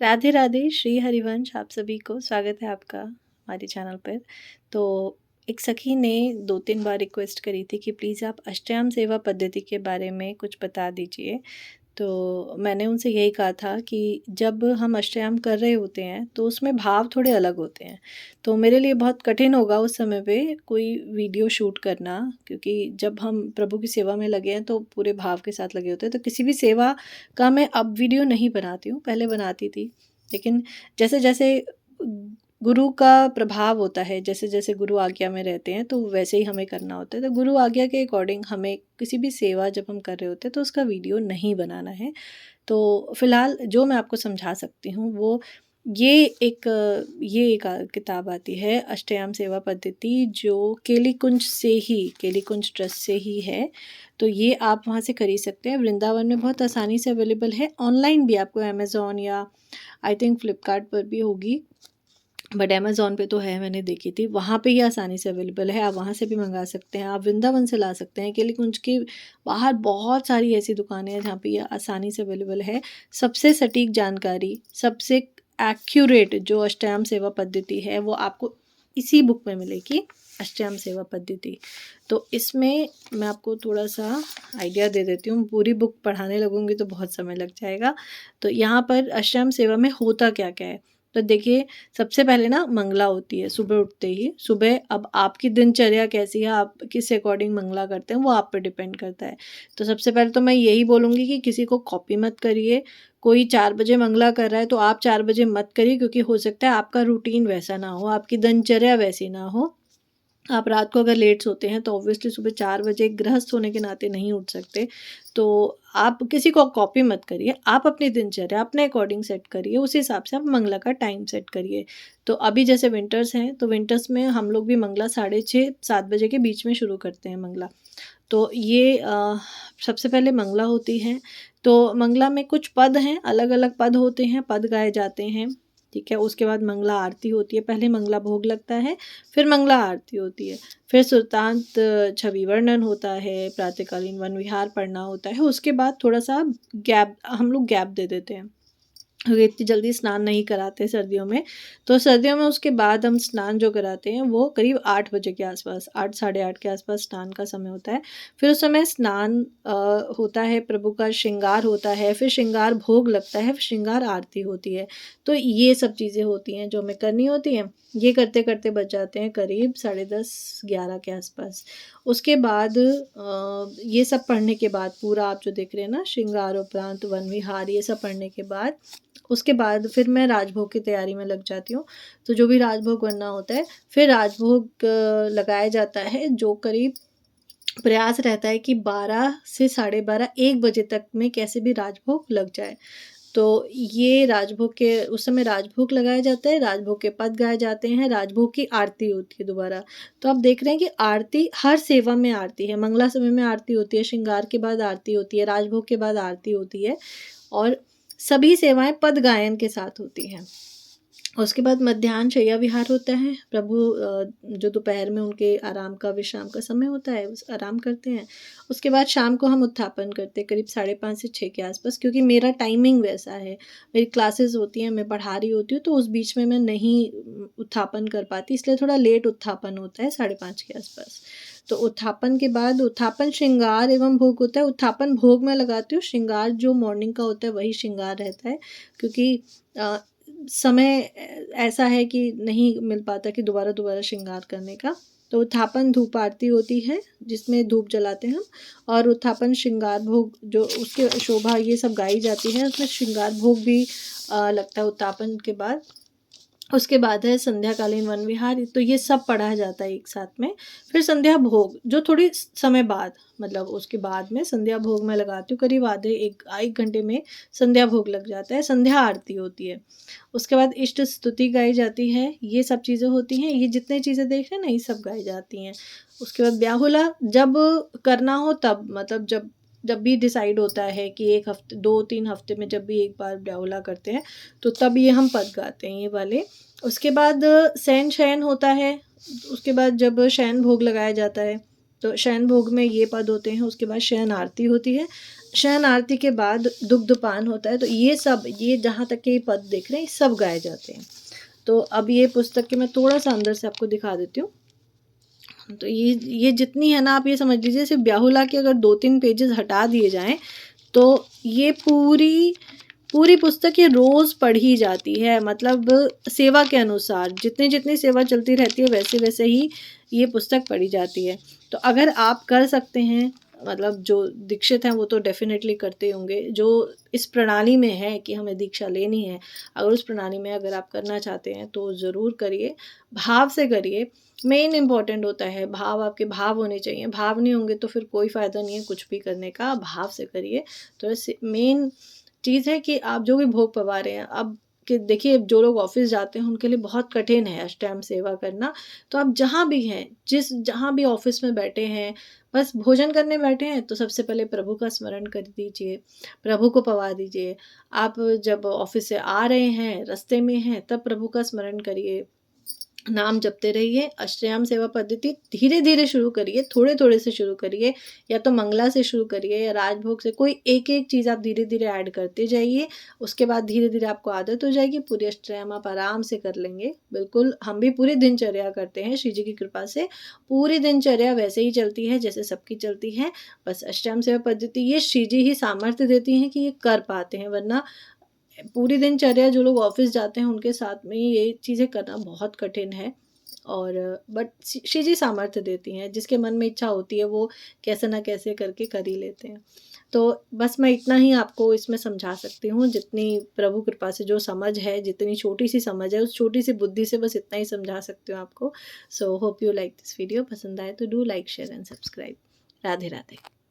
राधे राधे, श्री हरिवंश आप सभी को स्वागत है आपका हमारे चैनल पर। तो एक सखी ने 2-3 बार रिक्वेस्ट करी थी कि प्लीज़ आप अष्टयाम सेवा पद्धति के बारे में कुछ बता दीजिए। तो मैंने उनसे यही कहा था कि जब हम अष्टयाम कर रहे होते हैं तो उसमें भाव थोड़े अलग होते हैं। तो मेरे लिए बहुत कठिन होगा उस समय पे कोई वीडियो शूट करना, क्योंकि जब हम प्रभु की सेवा में लगे हैं तो पूरे भाव के साथ लगे होते हैं। तो किसी भी सेवा का मैं अब वीडियो नहीं बनाती हूँ, पहले बनाती थी। लेकिन जैसे-जैसे गुरु का प्रभाव होता है, जैसे-जैसे गुरु आज्ञा में रहते हैं तो वैसे ही हमें करना होता है। तो गुरु आज्ञा के अकॉर्डिंग हमें किसी भी सेवा जब हम कर रहे होते हैं तो उसका वीडियो नहीं बनाना है। तो फ़िलहाल जो मैं आपको समझा सकती हूँ वो ये एक किताब आती है अष्टयाम सेवा पद्धति, जो केली कुंज ट्रस्ट से ही है। तो ये आप वहाँ से खरीद सकते हैं। वृंदावन में बहुत आसानी से अवेलेबल है, ऑनलाइन भी आपको अमेज़न या आई थिंक फ्लिपकार्ट पर भी होगी, बट अमेज़न पे तो है, मैंने देखी थी। वहाँ पे ये आसानी से अवेलेबल है, आप वहाँ से भी मंगा सकते हैं। आप वृंदावन से ला सकते हैं। केली कुंज के बाहर बहुत सारी ऐसी दुकानें हैं जहाँ पे ये आसानी से अवेलेबल है। सबसे सटीक जानकारी, सबसे एक्यूरेट जो अष्टयाम सेवा पद्धति है वो आपको इसी बुक में मिलेगी, अष्टयाम सेवा पद्धति। तो इसमें मैं आपको थोड़ा-सा आइडिया दे देती हूँ। पूरी बुक पढ़ाने लगूँगी तो बहुत समय लग जाएगा। तो यहाँ पर अष्टयाम सेवा में होता क्या-क्या है? तो देखिए, सबसे पहले ना मंगला होती है सुबह उठते ही। सुबह अब आपकी दिनचर्या कैसी है, आप किस अकॉर्डिंग मंगला करते हैं वो आप पे डिपेंड करता है। तो सबसे पहले तो मैं यही बोलूँगी कि किसी को कॉपी मत करिए। कोई 4 बजे मंगला कर रहा है तो आप 4 बजे मत करिए, क्योंकि हो सकता है आपका रूटीन वैसा ना हो, आपकी दिनचर्या वैसी ना हो। आप रात को अगर लेट सोते हैं तो ऑब्वियसली सुबह 4 बजे गृहस्थ होने के नाते नहीं उठ सकते। तो आप किसी को कॉपी मत करिए, आप अपनी दिनचर्या अपने अकॉर्डिंग सेट करिए, उस हिसाब से आप मंगला का टाइम सेट करिए। तो अभी जैसे विंटर्स हैं, तो विंटर्स में हम लोग भी मंगला 6:30-7 बजे के बीच में शुरू करते हैं मंगला। तो ये सबसे पहले मंगला होती है। तो मंगला में कुछ पद हैं, अलग-अलग पद होते हैं, पद गाए जाते हैं, ठीक है? उसके बाद मंगला आरती होती है, पहले मंगला भोग लगता है, फिर मंगला आरती होती है, फिर सुल्तांत छवि वर्णन होता है, प्रातःकालीन वन विहार पढ़ना होता है, उसके बाद थोड़ा-सा गैप हम लोग गैप दे देते हैं। क्योंकि इतनी जल्दी स्नान नहीं कराते सर्दियों में। तो सर्दियों में उसके बाद हम स्नान जो कराते हैं वो करीब 8 बजे के आसपास, 8 साढ़े 8 के आसपास स्नान का समय होता है। फिर उस समय स्नान होता है, प्रभु का श्रृंगार होता है, फिर श्रृंगार भोग लगता है, फिर श्रृंगार आरती होती है। तो ये सब चीज़ें होती हैं जो हमें करनी होती हैं। ये करते-करते बज जाते हैं करीब 10:30-11 के आसपास। उसके बाद ये सब पढ़ने के बाद पूरा आप जो देख रहे हैं ना, श्रृंगार उपरांत वन विहार, ये सब पढ़ने के बाद उसके बाद फिर मैं राजभोग की तैयारी में लग जाती हूँ। तो जो भी राजभोग बनना होता है, फिर राजभोग लगाया जाता है, जो करीब प्रयास रहता है कि 12 से साढ़े 12, 1 बजे तक में कैसे भी राजभोग लग जाए। तो ये राजभोग के उस समय राजभोग लगाया जाता है, राजभोग के पद गाए जाते हैं, राजभोग की आरती होती है दोबारा। तो आप देख रहे हैं कि आरती हर सेवा में आरती है, मंगला समय में आरती होती है, श्रृंगार के बाद आरती होती है, राजभोग के बाद आरती होती है, और सभी सेवाएँ पद गायन के साथ होती हैं। उसके बाद मध्याह्न शय्या विहार होता है। प्रभु जो दोपहर में उनके आराम का, विश्राम का समय होता है, उस आराम करते हैं। उसके बाद शाम को हम उत्थापन करते हैं करीब 5:30 से 6 के आसपास, क्योंकि मेरा टाइमिंग वैसा है। मेरी क्लासेस होती हैं, मैं पढ़ा रही होती हूँ, तो उस बीच में मैं नहीं उत्थापन कर पाती, इसलिए थोड़ा लेट उत्थापन होता है, 5:30 के आसपास। तो उत्थापन के बाद उत्थापन श्रृंगार एवं भोग होता है। उत्थापन भोग मैं लगाती हूँ, श्रृंगार जो मॉर्निंग का होता है वही श्रृंगार रहता है, क्योंकि अ, समय ऐसा है कि नहीं मिल पाता कि दोबारा-दोबारा श्रृंगार करने का। तो उत्थापन धूप आरती होती है, जिसमें धूप जलाते हैं हम, और उत्थापन श्रृंगार भोग जो उसकी शोभा ये सब गाई जाती है, उसमें श्रृंगार भोग भी लगता है उत्थापन के बाद। उसके बाद है संध्याकालीन वन विहार, तो ये सब पढ़ा जाता है एक साथ में। फिर संध्या भोग जो थोड़ी समय बाद, मतलब उसके बाद में संध्या भोग मैं लगाती हूँ, करीब आधे 1 घंटे में संध्या भोग लग जाता है, संध्या आरती होती है। उसके बाद इष्ट स्तुति गाई जाती है, ये सब चीज़ें होती हैं, ये जितनी चीज़ें देख रहे हैं ना ये सब गाई जाती हैं। उसके बाद ब्याहुला जब करना हो तब, मतलब जब जब भी डिसाइड होता है कि 1 हफ्ते 2-3 हफ्ते में जब भी एक बार ब्याहुला करते हैं, तो तब ये हम पद गाते हैं ये वाले। उसके बाद शयन होता है, उसके बाद जब शयन भोग लगाया जाता है, तो शयन भोग में ये पद होते हैं, उसके बाद शयन आरती होती है, शयन आरती के बाद दुग्धपान होता है। तो ये सब, ये जहाँ तक के पद देख रहे हैं, सब गाए जाते हैं। तो अब ये पुस्तक के मैं थोड़ा सा अंदर से आपको दिखा देती हूँ। तो ये जितनी है ना, आप ये समझ लीजिए सिर्फ ब्याहुला के अगर 2-3 पेजेस हटा दिए जाएं तो ये पूरी पूरी पुस्तक ये रोज़ पढ़ी जाती है। मतलब सेवा के अनुसार जितनी जितनी सेवा चलती रहती है वैसे वैसे ही ये पुस्तक पढ़ी जाती है। तो अगर आप कर सकते हैं, मतलब जो दीक्षित हैं वो तो डेफिनेटली करते होंगे, जो इस प्रणाली में है कि हमें दीक्षा लेनी है, अगर उस प्रणाली में अगर आप करना चाहते हैं तो ज़रूर करिए, भाव से करिए। मेन इम्पॉर्टेंट होता है भाव, आपके भाव होने चाहिए, भाव नहीं होंगे तो फिर कोई फ़ायदा नहीं है कुछ भी करने का, भाव से करिए। तो ऐसे मेन चीज़ है कि आप जो भी भोग पवा रहे हैं, अब कि देखिए जो लोग ऑफिस जाते हैं उनके लिए बहुत कठिन है अष्टयाम सेवा करना। तो आप जहाँ भी हैं, जहाँ भी ऑफिस में बैठे हैं, बस भोजन करने बैठे हैं, तो सबसे पहले प्रभु का स्मरण कर दीजिए, प्रभु को पवा दीजिए। आप जब ऑफिस से आ रहे हैं, रास्ते में हैं, तब प्रभु का स्मरण करिए, नाम जपते रहिए। अष्टयाम सेवा पद्धति धीरे धीरे शुरू करिए, थोड़े थोड़े से शुरू करिए, या तो मंगला से शुरू करिए या राजभोग से, कोई एक एक चीज़ आप धीरे धीरे ऐड करते जाइए। उसके बाद धीरे धीरे आपको आदत हो जाएगी, पूरी अष्टयाम आप आराम से कर लेंगे। बिल्कुल, हम भी पूरी दिनचर्या करते हैं, श्री जी की कृपा से पूरी दिनचर्या वैसे ही चलती है जैसे सबकी चलती है। बस अष्टयाम सेवा पद्धति ये श्री जी ही सामर्थ्य देती हैं कि ये कर पाते हैं, वरना पूरी दिनचर्या जो लोग ऑफिस जाते हैं उनके साथ में ये चीज़ें करना बहुत कठिन है। और बट श्री जी सामर्थ्य देती हैं, जिसके मन में इच्छा होती है वो कैसे ना कैसे करके कर ही लेते हैं। तो बस मैं इतना ही आपको इसमें समझा सकती हूँ, जितनी प्रभु कृपा से जो समझ है, जितनी छोटी सी समझ है, उस छोटी सी बुद्धि से बस इतना ही समझा सकती हूँ आपको। So hope you like this video. पसंद आए तो do like, share and subscribe. Radhe Radhe.